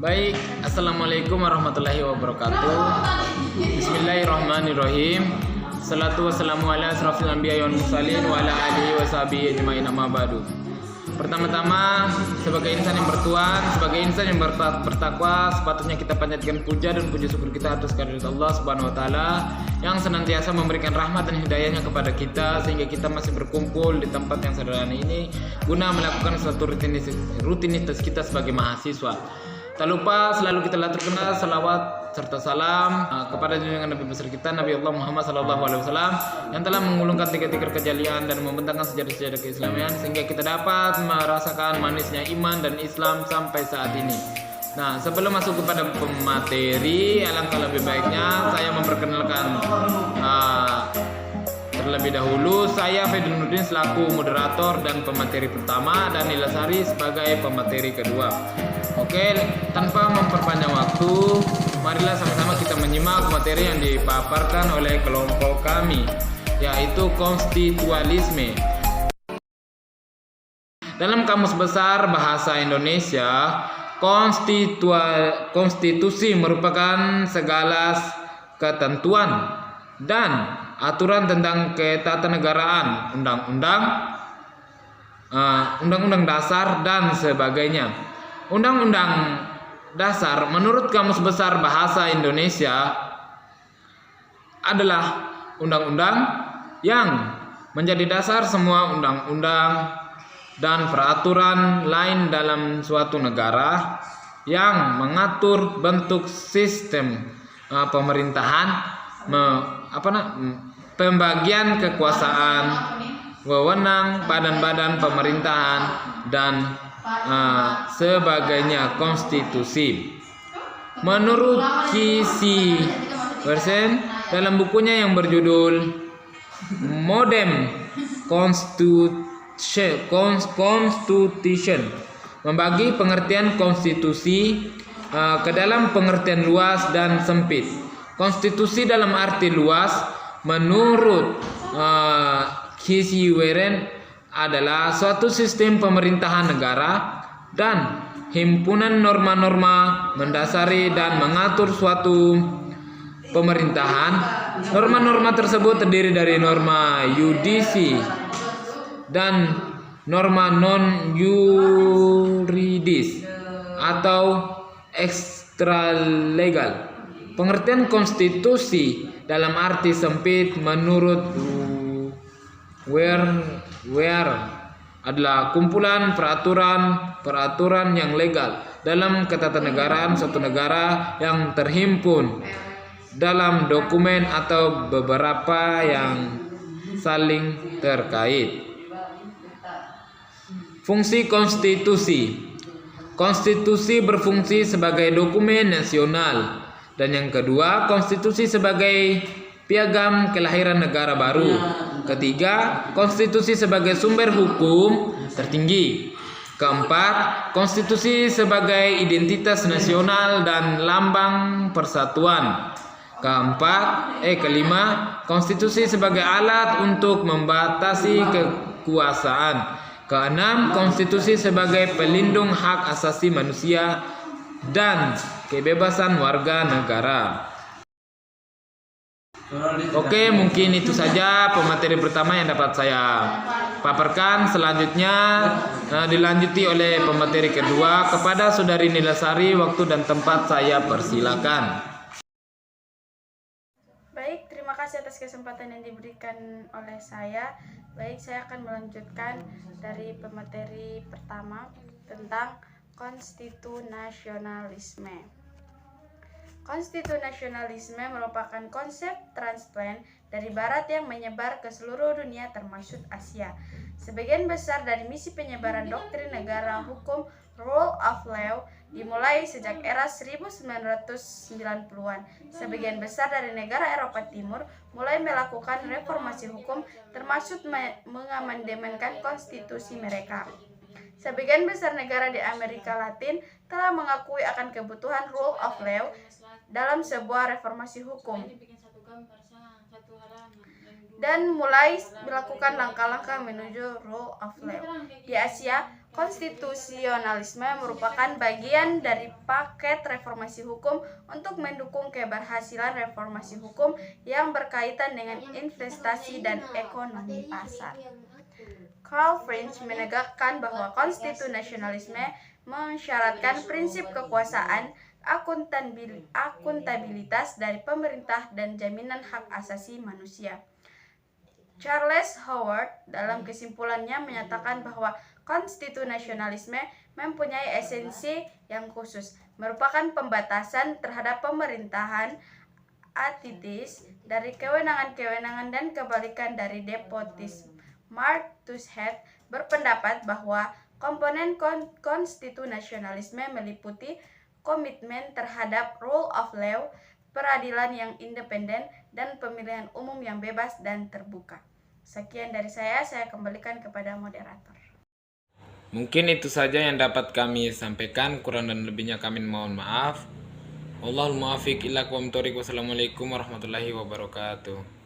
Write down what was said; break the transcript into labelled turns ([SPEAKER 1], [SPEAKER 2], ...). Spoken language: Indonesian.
[SPEAKER 1] Baik, Assalamualaikum warahmatullahi wabarakatuh. Bismillahirrahmanirrahim. Salatu wassalamu ala asrafil anbiya wal mursalin wa ala alihi wa sahbihi ajma'in, amma ba'du. Pertama-tama, sebagai insan yang bertuan, sebagai insan yang bertakwa, sepatutnya kita panjatkan puja dan puji syukur kita atas kehadirat Allah Subhanahu wa taala yang senantiasa memberikan rahmat dan hidayahnya kepada kita sehingga kita masih berkumpul di tempat yang sederhana ini guna melakukan suatu rutinitas kita sebagai mahasiswa. Tak lupa selalu kita laturkan salawat serta salam kepada junjungan Nabi besar kita Nabi Allah Muhammad SAW yang telah mengulungkan tiga tikar kejalian dan membentangkan sejarah-sejarah keislamian sehingga kita dapat merasakan manisnya iman dan Islam sampai saat ini. Nah, sebelum masuk kepada pemateri, alangkah lebih baiknya saya memperkenalkan terlebih dahulu. Saya Fedun Nurdin selaku moderator dan pemateri pertama dan Nila Sari sebagai pemateri kedua. Oke, tanpa memperpanjang waktu, marilah sama-sama kita menyimak materi yang dipaparkan oleh kelompok kami, yaitu konstitualisme. Dalam Kamus Besar Bahasa Indonesia, konstitusi merupakan segala ketentuan dan aturan tentang ketatanegaraan, undang-undang dasar dan sebagainya. Undang-undang dasar menurut Kamus Besar Bahasa Indonesia adalah undang-undang yang menjadi dasar semua undang-undang dan peraturan lain dalam suatu negara yang mengatur bentuk sistem pemerintahan, pembagian kekuasaan, wewenang badan-badan pemerintahan dan sebagainya. Konstitusi menurut Kisi Versen dalam bukunya yang berjudul Modern Constitution membagi pengertian konstitusi ke dalam pengertian luas dan sempit. Konstitusi dalam arti luas menurut Kisi Versen adalah suatu sistem pemerintahan negara dan himpunan norma-norma mendasari dan mengatur suatu pemerintahan. Norma-norma tersebut terdiri dari norma yudisi dan norma non-yuridis atau ekstralegal. Pengertian konstitusi dalam arti sempit menurut Ware adalah kumpulan peraturan yang legal dalam ketatanegaraan suatu negara yang terhimpun dalam dokumen atau beberapa yang saling terkait. Fungsi konstitusi. Konstitusi berfungsi sebagai dokumen nasional, dan yang kedua, konstitusi sebagai piagam kelahiran negara baru. Ketiga, konstitusi sebagai sumber hukum tertinggi. Keempat, konstitusi sebagai identitas nasional dan lambang persatuan. Kelima, konstitusi sebagai alat untuk membatasi kekuasaan. Keenam, konstitusi sebagai pelindung hak asasi manusia dan kebebasan warga negara. Oke, mungkin itu saja pemateri pertama yang dapat saya paparkan. Selanjutnya dilanjuti oleh pemateri kedua. Kepada Saudari Nila Sari, waktu dan tempat saya persilakan.
[SPEAKER 2] Baik, terima kasih atas kesempatan yang diberikan oleh saya. Baik, saya akan melanjutkan dari pemateri pertama tentang konstitunasionalisme. Konstitunasionalisme merupakan konsep transplant dari Barat yang menyebar ke seluruh dunia termasuk Asia. Sebagian besar dari misi penyebaran doktrin negara hukum rule of law dimulai sejak era 1990-an. Sebagian besar dari negara Eropa Timur mulai melakukan reformasi hukum termasuk mengamandemenkan konstitusi mereka. Sebagian besar negara di Amerika Latin telah mengakui akan kebutuhan rule of law dalam sebuah reformasi hukum dan mulai melakukan langkah-langkah menuju rule of law. Di Asia, Konstitusionalisme merupakan bagian dari paket reformasi hukum untuk mendukung keberhasilan reformasi hukum yang berkaitan dengan investasi dan ekonomi pasar. Karl French menegakkan bahwa konstitusionalisme mensyaratkan prinsip kekuasaan, akuntabilitas dari pemerintah, dan jaminan hak asasi manusia. Charles Howard dalam kesimpulannya menyatakan bahwa konstitusionalisme mempunyai esensi yang khusus, merupakan pembatasan terhadap pemerintahan, antites dari kewenangan-kewenangan dan kebalikan dari despotisme. Mark Tushead berpendapat bahwa komponen konstitusionalisme meliputi komitmen terhadap rule of law, peradilan yang independen, dan pemilihan umum yang bebas dan terbuka. Sekian dari saya kembalikan kepada moderator.
[SPEAKER 1] Mungkin itu saja yang dapat kami sampaikan, kurang dan lebihnya kami mohon maaf. Wallahul muwaffiq ila aqwamit thoriq. Wassalamualaikum warahmatullahi wabarakatuh.